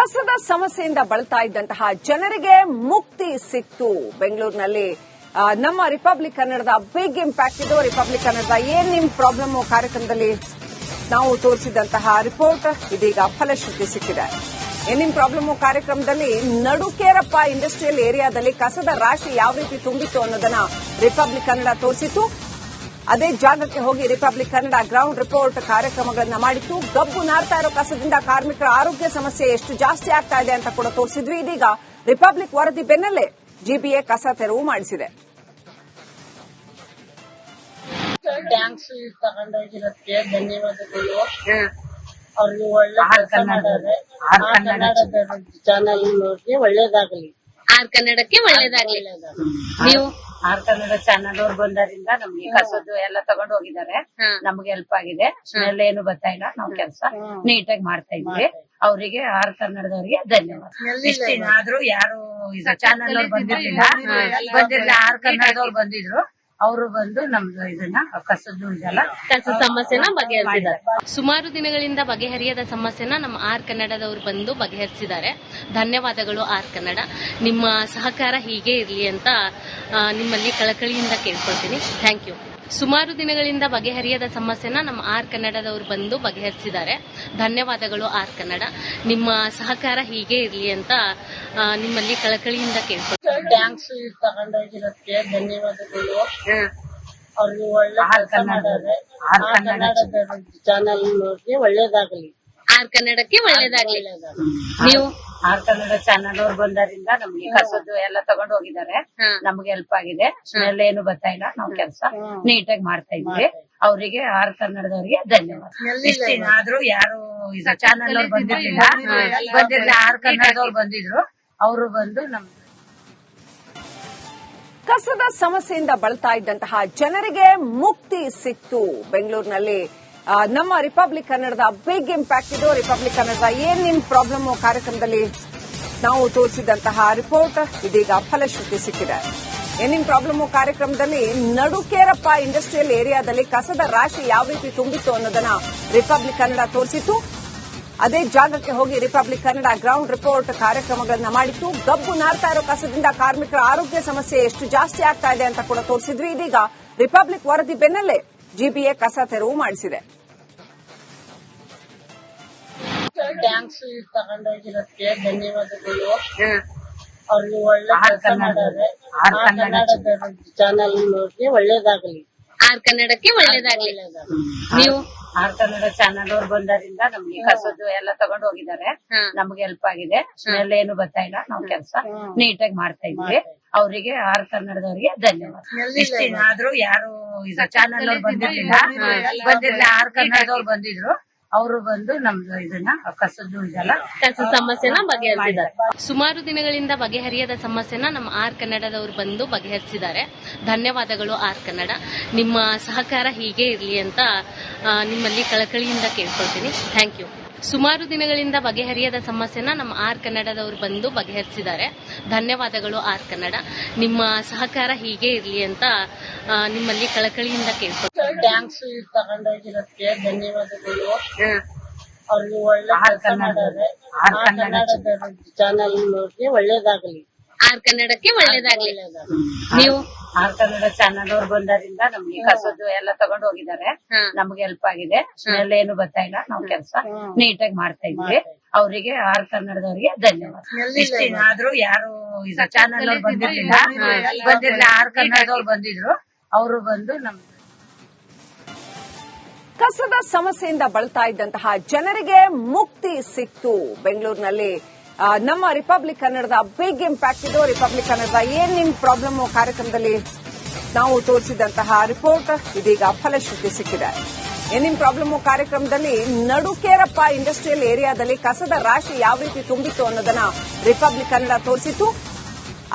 ಕಸದ ಸಮಸ್ಯೆಯಿಂದ ಬಳಲ್ತಾ ಇದ್ದಂತಹ ಜನರಿಗೆ ಮುಕ್ತಿ ಸಿಕ್ತು. ಬೆಂಗಳೂರಿನಲ್ಲಿ ನಮ್ಮ ರಿಪಬ್ಲಿಕ್ ಕನ್ನಡದ ಬಿಗ್ ಇಂಪ್ಯಾಕ್ಟ್ ಇದು. ರಿಪಬ್ಲಿಕ್ ಕನ್ನಡದ ಏನ್ ನಿಮ್ ಪ್ರಾಬ್ಲಮ್ ಕಾರ್ಯಕ್ರಮದಲ್ಲಿ ನಾವು ತೋರಿಸಿದಂತಹ ರಿಪೋರ್ಟ್ ಇದೀಗ ಫಲಶ್ರುತಿ ಸಿಕ್ಕಿದೆ. ಏನ್ ನಿಮ್ ಪ್ರಾಬ್ಲಮ್ ಕಾರ್ಯಕ್ರಮದಲ್ಲಿ ನಡುಕೇರಪ್ಪ ಇಂಡಸ್ಟ್ರಿಯಲ್ ಏರಿಯಾದಲ್ಲಿ ಕಸದ ರಾಶಿ ಯಾವ ರೀತಿ ತುಂಬಿತ್ತು ಅನ್ನೋದನ್ನ ರಿಪಬ್ಲಿಕ್ ಕನ್ನಡ ತೋರಿಸಿತ್ತು. ಅದೇ ಜಾಗಕ್ಕೆ ಹೋಗಿ ರಿಪಬ್ಲಿಕ್ ಕನ್ನಡ ಗ್ರೌಂಡ್ ರಿಪೋರ್ಟ್ ಕಾರ್ಯಕ್ರಮಗಳನ್ನ ಮಾಡಿತ್ತು. ಗಬ್ಬು ನಾರ್ತಾ ಇರೋ ಕಸದಿಂದ ಕಾರ್ಮಿಕರ ಆರೋಗ್ಯ ಸಮಸ್ಯೆ ಎಷ್ಟು ಜಾಸ್ತಿ ಆಗ್ತಾ ಇದೆ ಅಂತ ಕೂಡ ತೋರಿಸಿದ್ವಿ. ಇದೀಗ ರಿಪಬ್ಲಿಕ್ ವರದಿ ಬೆನ್ನಲ್ಲೇ ಜಿಬಿಎ ಕಸ ತೆರವು ಮಾಡಿಸಿದೆ. ಟ್ಯಾಂಕ್ಸ್ ತಗೊಂಡೋಗಿರೋದಕ್ಕೆ ಧನ್ಯವಾದಗಳು. ಅವ್ರಿಗೆ ಒಳ್ಳೆ ಕೆಲಸ ಮಾಡಿದ್ರೆ ಕನ್ನಡದ ಚಾನಲ್ ನೋಡಿ ಒಳ್ಳೇದಾಗಲಿ. ಆರ್ ಕನ್ನಡಕ್ಕೆ ಒಳ್ಳೇದಾಗ್ಲಿ. ನೀವು ಆರ್ ಕನ್ನಡ ಚಾನಲ್ ಅವ್ರು ಬಂದಾರಿಂದ ನಮ್ಗೆ ಕಸದ್ದು ಎಲ್ಲ ತಗೊಂಡು ಹೋಗಿದ್ದಾರೆ. ನಮ್ಗೆ ಹೆಲ್ಪ್ ಆಗಿದೆ. ಸ್ಮೆಲ್ ಏನು ಬರ್ತಾ ಇಲ್ಲ. ನಾವು ಕೆಲಸ ನೀಟಾಗಿ ಮಾಡ್ತಾ ಇದ್ವಿ. ಅವರಿಗೆ ಆರ್ ಕನ್ನಡದವ್ರಿಗೆ ಧನ್ಯವಾದ. ಇಷ್ಟಿನಾದ್ರೂ ಯಾರು ಚಾನಲ್ ಅವ್ರು ಬಂದಿರ್ಲಿಲ್ಲ. ಆರ್ ಕನ್ನಡದವ್ರು ಬಂದಿದ್ರು. ಅವರು ಬಂದು ನಮ್ದು ಇದನ್ನ ಕಸದ್ದು ಇದೆಲ್ಲ ಕಸ ಸಮಸ್ಯೆನ ಬಗೆಹರಿಸಿದ್ದಾರೆ. ಸುಮಾರು ದಿನಗಳಿಂದ ಬಗೆಹರಿಯದ ಸಮಸ್ಯೆನ ನಮ್ಮ ಆರ್ ಕನ್ನಡದವರು ಬಂದು ಬಗೆಹರಿಸಿದ್ದಾರೆ. ಧನ್ಯವಾದಗಳು ಆರ್ ಕನ್ನಡ. ನಿಮ್ಮ ಸಹಕಾರ ಹೀಗೆ ಇರಲಿ ಅಂತ ನಿಮ್ಮಲ್ಲಿ ಕಳಕಳಿಯಿಂದ ಕೇಳ್ಕೊಳ್ತೀನಿ. Thank you. ಸುಮಾರು ದಿನಗಳಿಂದ ಬಗೆಹರಿಯದ ಸಮಸ್ಯೆನ ನಮ್ಮ ಆರ್ ಕನ್ನಡದವರು ಬಂದು ಬಗೆಹರಿಸಿದ್ದಾರೆ. ಧನ್ಯವಾದಗಳು ಆರ್ ಕನ್ನಡ. ನಿಮ್ಮ ಸಹಕಾರ ಹೀಗೆ ಇರಲಿ ಅಂತ ನಿಮ್ಮಲ್ಲಿ ಕಳಕಳಿಯಿಂದ ಕೇಳ್ಕೊಳ್ತೀನಿ. ಟ್ಯಾಂಕ್ಸ್ ತಗೊಂಡೋಗಿರೋದಕ್ಕೆ ಧನ್ಯವಾದಗಳು. ಅವ್ರಿಗೆ ಒಳ್ಳೆ ಕೆಲಸ ಮಾಡಿದ್ರೆ ಕನ್ನಡದ ಚಾನಲ್ ನೋಡಿ ಒಳ್ಳೇದಾಗಲಿ. ಆರ್ ಕನ್ನಡಕ್ಕೆ ಒಳ್ಳೇದಾಗ್ಲಿ. ನೀವು ಆರ್ ಕನ್ನಡ ಚಾನಲ್ ಅವ್ರು ಬಂದಾರಿಂದ ನಮ್ಗೆ ಕಸದ್ದು ಎಲ್ಲ ತಗೊಂಡು ಹೋಗಿದ್ದಾರೆ. ನಮ್ಗೆ ಹೆಲ್ಪ್ ಆಗಿದೆ. ಸ್ಮೆಲ್ ಏನು ಬರ್ತಾ ಇಲ್ಲ. ನಾವು ಕೆಲಸ ನೀಟಾಗಿ ಮಾಡ್ತಾ ಇದ್ವಿ. ಅವರಿಗೆ ಆರ್ ಕನ್ನಡದವ್ರಿಗೆ ಧನ್ಯವಾದ. ಇಷ್ಟಿನಾದ್ರೂ ಯಾರು ಚಾನಲ್ ಅವ್ರು ಬಂದಿರ್ಲಿಲ್ಲ. ಆರ್ ಕನ್ನಡದವ್ರು ಬಂದಿದ್ರು. ಅವರು ಬಂದು ನಮ್ದು ಕಸದ ಸಮಸ್ಯೆಯಿಂದ ಬಳಲ್ತಾ ಇದ್ದಂತಹ ಜನರಿಗೆ ಮುಕ್ತಿ ಸಿಕ್ತು. ಬೆಂಗಳೂರಿನಲ್ಲಿ ನಮ್ಮ ರಿಪಬ್ಲಿಕ್ ಕನ್ನಡದ ಬಿಗ್ ಇಂಪ್ಯಾಕ್ಟ್ ಇದು. ರಿಪಬ್ಲಿಕ್ ಕನ್ನಡದ ಏನ್ ನಿಮ್ ಪ್ರಾಬ್ಲಮ್ ಕಾರ್ಯಕ್ರಮದಲ್ಲಿ ನಾವು ತೋರಿಸಿದಂತಹ ರಿಪೋರ್ಟ್ ಇದೀಗ ಫಲಶ್ರುತಿ ಸಿಕ್ಕಿದೆ. ಏನ್ ನಿಮ್ ಪ್ರಾಬ್ಲಮ್ ಕಾರ್ಯಕ್ರಮದಲ್ಲಿ ನಡುಕೇರಪ್ಪ ಇಂಡಸ್ಟ್ರಿಯಲ್ ಏರಿಯಾದಲ್ಲಿ ಕಸದ ರಾಶಿ ಯಾವ ರೀತಿ ತುಂಬಿತ್ತು ಅನ್ನೋದನ್ನ ರಿಪಬ್ಲಿಕ್ ಕನ್ನಡ ತೋರಿಸಿತ್ತು. ಅದೇ ಜಾಗಕ್ಕೆ ಹೋಗಿ ರಿಪಬ್ಲಿಕ್ ಕನ್ನಡ ಗ್ರೌಂಡ್ ರಿಪೋರ್ಟ್ ಕಾರ್ಯಕ್ರಮಗಳನ್ನ ಮಾಡಿತ್ತು. ಗಬ್ಬು ನಾರ್ತಾ ಇರೋ ಕಸದಿಂದ ಕಾರ್ಮಿಕರ ಆರೋಗ್ಯ ಸಮಸ್ಯೆ ಎಷ್ಟು ಜಾಸ್ತಿ ಆಗ್ತಾ ಇದೆ ಅಂತ ಕೂಡ ತೋರಿಸಿದ್ವಿ. ಇದೀಗ ರಿಪಬ್ಲಿಕ್ ವರದಿ ಬೆನ್ನಲ್ಲೇ ಜಿಬಿಎ ಕಸ ತೆರವು ಮಾಡಿಸಿದೆ. ಟ್ಯಾಂಕ್ಸ್ ತಗೊಂಡೋಗಿರೋದಕ್ಕೆ ಧನ್ಯವಾದಗಳು. ಅವ್ರಿಗೆ ಒಳ್ಳೆ ಕೆಲಸ ಮಾಡಿದ್ರೆ ಕನ್ನಡದ ಚಾನಲ್ ನೋಡಿ ಒಳ್ಳೇದಾಗಲಿ. ಆರ್ ಕನ್ನಡಕ್ಕೆ ಒಳ್ಳೇದಾಗ್ಲಿ. ನೀವು ಆರ್ ಕನ್ನಡ ಚಾನಲ್ ಅವ್ರು ಬಂದಾರಿಂದ ನಮ್ಗೆ ಕಸದ್ದು ಎಲ್ಲ ತಗೊಂಡು ಹೋಗಿದ್ದಾರೆ. ನಮ್ಗೆ ಹೆಲ್ಪ್ ಆಗಿದೆ. ಸ್ಮೆಲ್ ಏನು ಬರ್ತಾ ಇಲ್ಲ. ನಾವು ಕೆಲಸ ನೀಟಾಗಿ ಮಾಡ್ತಾ ಇದ್ವಿ. ಅವರಿಗೆ ಆರ್ ಕನ್ನಡದವ್ರಿಗೆ ಧನ್ಯವಾದ. ಇಷ್ಟಿನಾದ್ರೂ ಯಾರು ಚಾನಲ್ ಅವ್ರು ಬಂದಿರ್ಲಿಲ್ಲ. ಆರ್ ಕನ್ನಡದವ್ರು ಬಂದಿದ್ರು. ಅವರು ಬಂದು ನಮ್ದು ಇದನ್ನ ಕಸದ್ದು ಇದೆಲ್ಲ ಕಸ ಸಮಸ್ಯೆನ ಬಗೆಹರಿಸಿದ್ದಾರೆ. ಸುಮಾರು ದಿನಗಳಿಂದ ಬಗೆಹರಿಯದ ಸಮಸ್ಯೆನ ನಮ್ಮ ಆರ್ ಕನ್ನಡದವರು ಬಂದು ಬಗೆಹರಿಸಿದ್ದಾರೆ. ಧನ್ಯವಾದಗಳು ಆರ್ ಕನ್ನಡ. ನಿಮ್ಮ ಸಹಕಾರ ಹೀಗೆ ಇರಲಿ ಅಂತ ನಿಮ್ಮಲ್ಲಿ ಕಳಕಳಿಯಿಂದ ಕೇಳ್ಕೊಳ್ತೀನಿ. Thank you. ಸುಮಾರು ದಿನಗಳಿಂದ ಬಗೆಹರಿಯದ ಸಮಸ್ಯೆನ ನಮ್ಮ ಆರ್ ಕನ್ನಡದವರು ಬಂದು ಬಗೆಹರಿಸಿದ್ದಾರೆ. ಧನ್ಯವಾದಗಳು ಆರ್ ಕನ್ನಡ. ನಿಮ್ಮ ಸಹಕಾರ ಹೀಗೆ ಇರಲಿ ಅಂತ ನಿಮ್ಮಲ್ಲಿ ಕಳಕಳಿಯಿಂದ ಕೇಳ್ಕೊಳ್ತೀನಿ. ಟ್ಯಾಂಕ್ಸ್ ತಗೊಂಡೋಗಿರೋದಕ್ಕೆ ಧನ್ಯವಾದಗಳು. ಅವ್ರಿಗೆ ಒಳ್ಳೆ ಕೆಲಸ ಮಾಡಿದ್ರೆ ಕನ್ನಡದ ಚಾನಲ್ ನೋಡಿ ಒಳ್ಳೇದಾಗಲಿ. ಆರ್ ಕನ್ನಡಕ್ಕೆ ಒಳ್ಳೇದಾಗ್ಲಿ. ನೀವು ಆರ್ ಕನ್ನಡ ಚಾನಲ್ ಅವ್ರು ಬಂದಾರಿಂದ ನಮ್ಗೆ ಕಸದ್ದು ಎಲ್ಲ ತಗೊಂಡು ಹೋಗಿದ್ದಾರೆ. ನಮ್ಗೆ ಹೆಲ್ಪ್ ಆಗಿದೆ. ಸ್ಮೆಲ್ ಏನು ಬರ್ತಾ ಇಲ್ಲ. ನಾವು ಕೆಲಸ ನೀಟಾಗಿ ಮಾಡ್ತಾ ಇದ್ವಿ. ಅವರಿಗೆ ಆರ್ ಕನ್ನಡದವ್ರಿಗೆ ಧನ್ಯವಾದ. ಇಷ್ಟಿನಾದ್ರೂ ಯಾರು ಚಾನಲ್ ಅವ್ರು ಬಂದಿರ್ಲಿಲ್ಲ. ಆರ್ ಕನ್ನಡದವ್ರು ಬಂದಿದ್ರು. ಅವರು ಬಂದು ನಮ್ದು ಕಸದ ಸಮಸ್ಯೆಯಿಂದ ಬಳಲ್ತಾ ಇದ್ದಂತಹ ಜನರಿಗೆ ಮುಕ್ತಿ ಸಿಕ್ತು. ಬೆಂಗಳೂರಿನಲ್ಲಿ ನಮ್ಮ ರಿಪಬ್ಲಿಕ್ ಕನ್ನಡದ ಬಿಗ್ ಇಂಪ್ಯಾಕ್ಟ್ ಇದು. ರಿಪಬ್ಲಿಕ್ ಕನ್ನಡದ ಏನ್ ನಿಮ್ ಪ್ರಾಬ್ಲಮ್ ಕಾರ್ಯಕ್ರಮದಲ್ಲಿ ನಾವು ತೋರಿಸಿದಂತಹ ರಿಪೋರ್ಟ್ ಇದೀಗ ಫಲಶ್ರುತಿ ಸಿಕ್ಕಿದೆ. ಏನ್ ನಿಮ್ ಪ್ರಾಬ್ಲಮ್ ಕಾರ್ಯಕ್ರಮದಲ್ಲಿ ನಡುಕೇರಪ್ಪ ಇಂಡಸ್ಟ್ರಿಯಲ್ ಏರಿಯಾದಲ್ಲಿ ಕಸದ ರಾಶಿ ಯಾವ ರೀತಿ ತುಂಬಿತ್ತು ಅನ್ನೋದನ್ನ ರಿಪಬ್ಲಿಕ್ ಕನ್ನಡ ತೋರಿಸಿತ್ತು.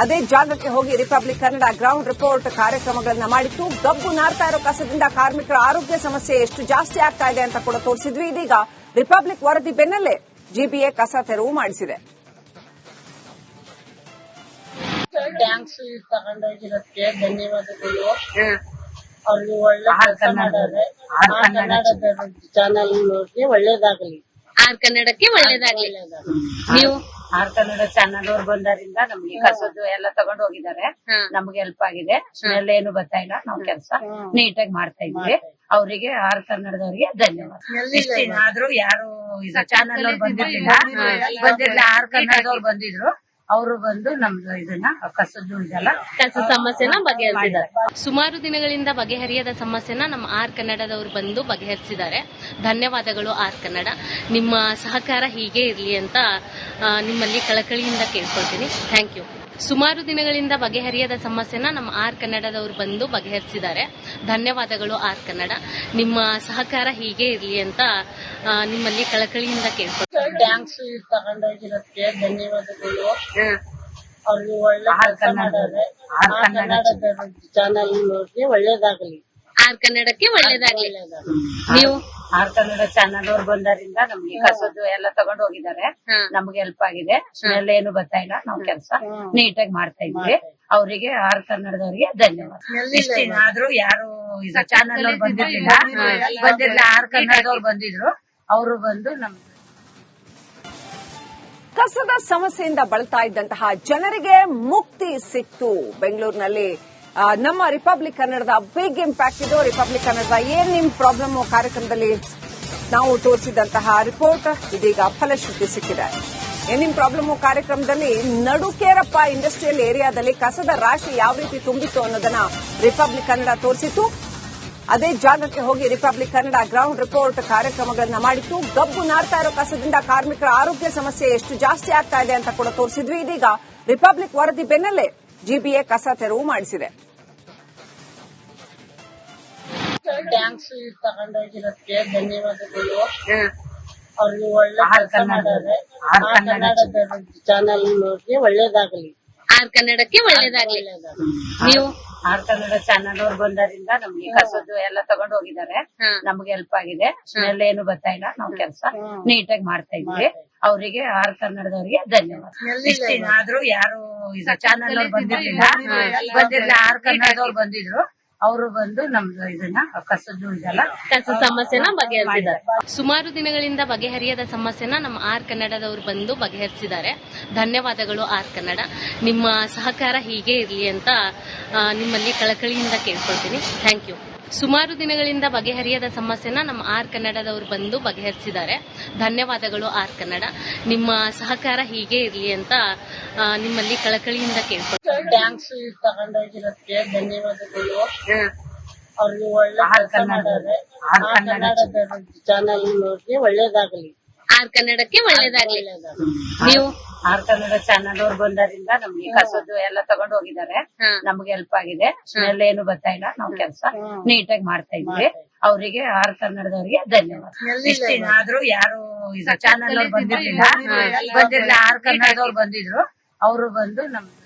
ಅದೇ ಜಾಗಕ್ಕೆ ಹೋಗಿ ರಿಪಬ್ಲಿಕ್ ಕನ್ನಡ ಗ್ರೌಂಡ್ ರಿಪೋರ್ಟ್ ಕಾರ್ಯಕ್ರಮಗಳನ್ನ ಮಾಡಿತ್ತು. ಗಬ್ಬು ನಾರ್ತಾ ಇರೋ ಕಸದಿಂದ ಕಾರ್ಮಿಕರ ಆರೋಗ್ಯ ಸಮಸ್ಯೆ ಎಷ್ಟು ಜಾಸ್ತಿ ಆಗ್ತಾ ಇದೆ ಅಂತ ಕೂಡ ತೋರಿಸಿದ್ವಿ. ಇದೀಗ ರಿಪಬ್ಲಿಕ್ ವರದಿ ಬೆನ್ನಲ್ಲೇ ಜಿಬಿಎ ಕಸ ತೆರವು ಮಾಡಿಸಿದೆ. ಟ್ಯಾಂಕ್ಸ್ ತಗೊಂಡೋಗಿರೋದಕ್ಕೆ ಧನ್ಯವಾದಗಳು. ಅವ್ರಿಗೆ ಒಳ್ಳೆ ಕೆಲಸ ಮಾಡಿದ್ರೆ ಕನ್ನಡದ ಚಾನಲ್ ನೋಡಿ ಒಳ್ಳೇದಾಗಲಿ. ಆರ್ ಕನ್ನಡಕ್ಕೆ ಒಳ್ಳೇದಾಗ್ಲಿ. ನೀವು ಆರ್ ಕನ್ನಡ ಚಾನಲ್ ಅವ್ರು ಬಂದಾರಿಂದ ನಮ್ಗೆ ಕಸದ್ದು ಎಲ್ಲ ತಗೊಂಡು ಹೋಗಿದ್ದಾರೆ. ನಮ್ಗೆ ಹೆಲ್ಪ್ ಆಗಿದೆ. ಸ್ಮೆಲ್ ಏನು ಬರ್ತಾ ಇಲ್ಲ. ನಾವು ಕೆಲಸ ನೀಟಾಗಿ ಮಾಡ್ತಾ ಇದ್ವಿ. ಅವರಿಗೆ ಆರ್ ಕನ್ನಡದವ್ರಿಗೆ ಧನ್ಯವಾದ. ಇಷ್ಟು ದಿನ ಆದ್ರೂ ಯಾರು ಚಾನಲ್ ಅವ್ರು ಬಂದಿರ್ಲಿಲ್ಲ. ಆರ್ ಕನ್ನಡದವ್ರು ಬಂದಿದ್ರು. ಅವರು ಬಂದು ನಮ್ದು ಇದನ್ನ ಕಸದ್ದು ಇದೆಲ್ಲ ಕಸ ಸಮಸ್ಯೆನ ಬಗೆಹರಿಸಿದ್ದಾರೆ. ಸುಮಾರು ದಿನಗಳಿಂದ ಬಗೆಹರಿಯದ ಸಮಸ್ಯೆನ ನಮ್ಮ ಆರ್ ಕನ್ನಡದವರು ಬಂದು ಬಗೆಹರಿಸಿದ್ದಾರೆ. ಧನ್ಯವಾದಗಳು ಆರ್ ಕನ್ನಡ. ನಿಮ್ಮ ಸಹಕಾರ ಹೀಗೆ ಇರ್ಲಿ ಅಂತ ನಿಮ್ಮಲ್ಲಿ ಕಳಕಳಿಯಿಂದ ಕೇಳ್ಕೊಳ್ತೀನಿ. Thank you. ಸುಮಾರು ದಿನಗಳಿಂದ ಬಗೆಹರಿಯದ ಸಮಸ್ಯೆನ ನಮ್ಮ ಆರ್ ಕನ್ನಡದವರು ಬಂದು ಬಗೆಹರಿಸಿದ್ದಾರೆ. ಧನ್ಯವಾದಗಳು ಆರ್ ಕನ್ನಡ. ನಿಮ್ಮ ಸಹಕಾರ ಹೀಗೆ ಇರ್ಲಿ ಅಂತ ನಿಮ್ಮಲ್ಲಿ ಕಳಕಳಿಯಿಂದ ಕೇಳ್ಕೊಳ್ತೀನಿ. ಟ್ಯಾಂಕ್ಸ್ ತಗೊಂಡೋಗಿರೋದಕ್ಕೆ ಧನ್ಯವಾದಗಳು. ಅವ್ರಿಗೆ ಒಳ್ಳೆ ಕೆಲಸ ಮಾಡಿದ್ರೆ ಚಾನಲ್ ನೋಡಿ ಒಳ್ಳೇದಾಗಲಿ. ಆರ್ ಕನ್ನಡಕ್ಕೆ ಒಳ್ಳೇದಾಗ್ಲಿ. ನೀವು ಆರ್ ಕನ್ನಡ ಚಾನಲ್ ಅವ್ರು ಬಂದಾರಿಂದ ನಮ್ಗೆ ಕಸದ್ದು ಎಲ್ಲ ತಗೊಂಡು ಹೋಗಿದ್ದಾರೆ. ನಮ್ಗೆ ಹೆಲ್ಪ್ ಆಗಿದೆ. ಸ್ಮೆಲ್ ಏನು ಬರ್ತಾ ಇಲ್ಲ. ನಾವು ಕೆಲಸ ನೀಟಾಗಿ ಮಾಡ್ತಾ ಇದ್ವಿ. ಅವರಿಗೆ ಆರ್ ಕನ್ನಡದವ್ರಿಗೆ ಧನ್ಯವಾದ. ಇಷ್ಟು ದಿನ ಆದ್ರೂ ಯಾರು ಚಾನಲ್ ಅವ್ರು ಬಂದಿರ್ಲಿಲ್ಲ. ಆರ್ ಕನ್ನಡದವ್ರು ಬಂದಿದ್ರು. ಅವರು ಬಂದು ನಮ್ ಕಸದ ಸಮಸ್ಯೆಯಿಂದ ಬಳಲ್ತಾ ಇದ್ದಂತಹ ಜನರಿಗೆ ಮುಕ್ತಿ ಸಿಕ್ತು. ಬೆಂಗಳೂರಿನಲ್ಲಿ ನಮ್ಮ ರಿಪಬ್ಲಿಕ್ ಕನ್ನಡದ ಬಿಗ್ ಇಂಪ್ಯಾಕ್ಟ್ ಇದು. ರಿಪಬ್ಲಿಕ್ ಕನ್ನಡದ ಏನ್ ನಿಮ್ ಪ್ರಾಬ್ಲಮ್ ಕಾರ್ಯಕ್ರಮದಲ್ಲಿ ನಾವು ತೋರಿಸಿದಂತಹ ರಿಪೋರ್ಟ್ ಇದೀಗ ಫಲಶ್ರುತಿ ಸಿಕ್ಕಿದೆ. ಏನ್ ನಿಮ್ ಪ್ರಾಬ್ಲಮ್ ಕಾರ್ಯಕ್ರಮದಲ್ಲಿ ನಡುಕೇರಪ್ಪ ಇಂಡಸ್ಟ್ರಿಯಲ್ ಏರಿಯಾದಲ್ಲಿ ಕಸದ ರಾಶಿ ಯಾವ ರೀತಿ ತುಂಬಿತ್ತು ಅನ್ನೋದನ್ನ ರಿಪಬ್ಲಿಕ್ ಕನ್ನಡ ತೋರಿಸಿತ್ತು. ಅದೇ ಜಾಗಕ್ಕೆ ಹೋಗಿ ರಿಪಬ್ಲಿಕ್ ಕನ್ನಡ ಗ್ರೌಂಡ್ ರಿಪೋರ್ಟ್ ಕಾರ್ಯಕ್ರಮಗಳನ್ನ ಮಾಡಿತ್ತು. ಗಬ್ಬು ನಾರ್ತಾ ಇರೋ ಕಸದಿಂದ ಕಾರ್ಮಿಕರ ಆರೋಗ್ಯ ಸಮಸ್ಯೆ ಎಷ್ಟು ಜಾಸ್ತಿ ಆಗ್ತಾ ಇದೆ ಅಂತ ಕೂಡ ತೋರಿಸಿದ್ವಿ. ಇದೀಗ ರಿಪಬ್ಲಿಕ್ ವರದಿ ಬೆನ್ನಲ್ಲೇ ಜಿಬಿಎ ಕಸ ತೆರವು ಮಾಡಿಸಿದೆ. ಟ್ಯಾಂಕ್ಸ್ ತಗೊಂಡೋಗಿರೋದಕ್ಕೆ ಧನ್ಯವಾದಗಳು. ಅವ್ರಿಗೆ ಒಳ್ಳೆ ಕೆಲಸ ಮಾಡಿದ್ರೆ ಚಾನಲ್ ನೋಡಿ ಒಳ್ಳೇದಾಗಲಿ. ಆರ್ ಕನ್ನಡಕ್ಕೆ ಒಳ್ಳೇದಾಗ್ಲಿ. ನೀವು ಆರ್ ಕನ್ನಡ ಚಾನಲ್ ಅವ್ರು ಬಂದಾರಿಂದ ನಮ್ಗೆ ಕಸದ್ದು ಎಲ್ಲ ತಗೊಂಡು ಹೋಗಿದ್ದಾರೆ. ನಮ್ಗೆ ಹೆಲ್ಪ್ ಆಗಿದೆ. ಸ್ಮೆಲ್ ಏನು ಬರ್ತಾ ಇಲ್ಲ. ನಾವು ಕೆಲಸ ನೀಟಾಗಿ ಮಾಡ್ತಾ ಇದ್ವಿ. ಅವರಿಗೆ ಆರ್ ಕನ್ನಡದವ್ರಿಗೆ ಧನ್ಯವಾದ. ಇಷ್ಟು ದಿನ ಆದ್ರೂ ಯಾರು ಚಾನಲ್ ಅವ್ರು ಬಂದಿರ್ಲಿಲ್ಲ. ಆರ್ ಕನ್ನಡದವ್ರು ಬಂದಿದ್ರು. ಅವರು ಬಂದು ನಮ್ದು ಇದನ್ನ ಕಸದ್ದು ಇದೆಲ್ಲ ಕಸ ಸಮಸ್ಯೆನ ಬಗೆಹರಿಸಿದ್ದಾರೆ. ಸುಮಾರು ದಿನಗಳಿಂದ ಬಗೆಹರಿಯದ ಸಮಸ್ಯೆನ ನಮ್ಮ ಆರ್ ಕನ್ನಡದವರು ಬಂದು ಬಗೆಹರಿಸಿದ್ದಾರೆ. ಧನ್ಯವಾದಗಳು ಆರ್ ಕನ್ನಡ. ನಿಮ್ಮ ಸಹಕಾರ ಹೀಗೆ ಇರ್ಲಿ ಅಂತ ನಿಮ್ಮಲ್ಲಿ ಕಳಕಳಿಯಿಂದ ಕೇಳ್ಕೊಳ್ತೀನಿ. Thank you. ಸುಮಾರು ದಿನಗಳಿಂದ ಬಗೆಹರಿಯದ ಸಮಸ್ಯೆನ ನಮ್ಮ ಆರ್ ಕನ್ನಡದವರು ಬಂದು ಬಗೆಹರಿಸಿದ್ದಾರೆ. ಧನ್ಯವಾದಗಳು ಆರ್ ಕನ್ನಡ. ನಿಮ್ಮ ಸಹಕಾರ ಹೀಗೆ ಇರ್ಲಿ ಅಂತ ನಿಮ್ಮಲ್ಲಿ ಕಳಕಳಿಯಿಂದ ಕೇಳ್ಕೊಳ್ತೀನಿ. ಟ್ಯಾಂಕ್ಸ್ ತಗೊಂಡೋಗಿರೋದಕ್ಕೆ ಧನ್ಯವಾದಗಳು. ಅವ್ರಿಗೆ ಒಳ್ಳೆ ಕೆಲಸ ಮಾಡಿದ್ರೆ ಚಾನಲ್ ನೋಡಿ ಒಳ್ಳೇದಾಗಲಿ. ಆರ್ ಕನ್ನಡಕ್ಕೆ ಒಳ್ಳೇದಾಗ್ಲಿ. ನೀವು ಆರ್ ಕನ್ನಡ ಚಾನಲ್ ಅವ್ರು ಬಂದಾರಿಂದ ನಮ್ಗೆ ಕಸದ್ದು ಎಲ್ಲ ತಗೊಂಡು ಹೋಗಿದ್ದಾರೆ. ನಮ್ಗೆ ಹೆಲ್ಪ್ ಆಗಿದೆ. ಸ್ಮೆಲ್ ಏನು ಬರ್ತಾ ಇಲ್ಲ. ನಾವು ಕೆಲಸ ನೀಟಾಗಿ ಮಾಡ್ತಾ ಇದ್ವಿ. ಅವರಿಗೆ ಆರ್ ಕನ್ನಡದವ್ರಿಗೆ ಧನ್ಯವಾದ. ಇಷ್ಟು ದಿನ ಆದ್ರೂ ಯಾರು ಚಾನಲ್ ಅವ್ರು ಬಂದಿರ್ಲಿಲ್ಲ. ಆರ್ ಕನ್ನಡದವ್ರು ಬಂದಿದ್ರು. ಅವರು ಬಂದು ನಮ್ದು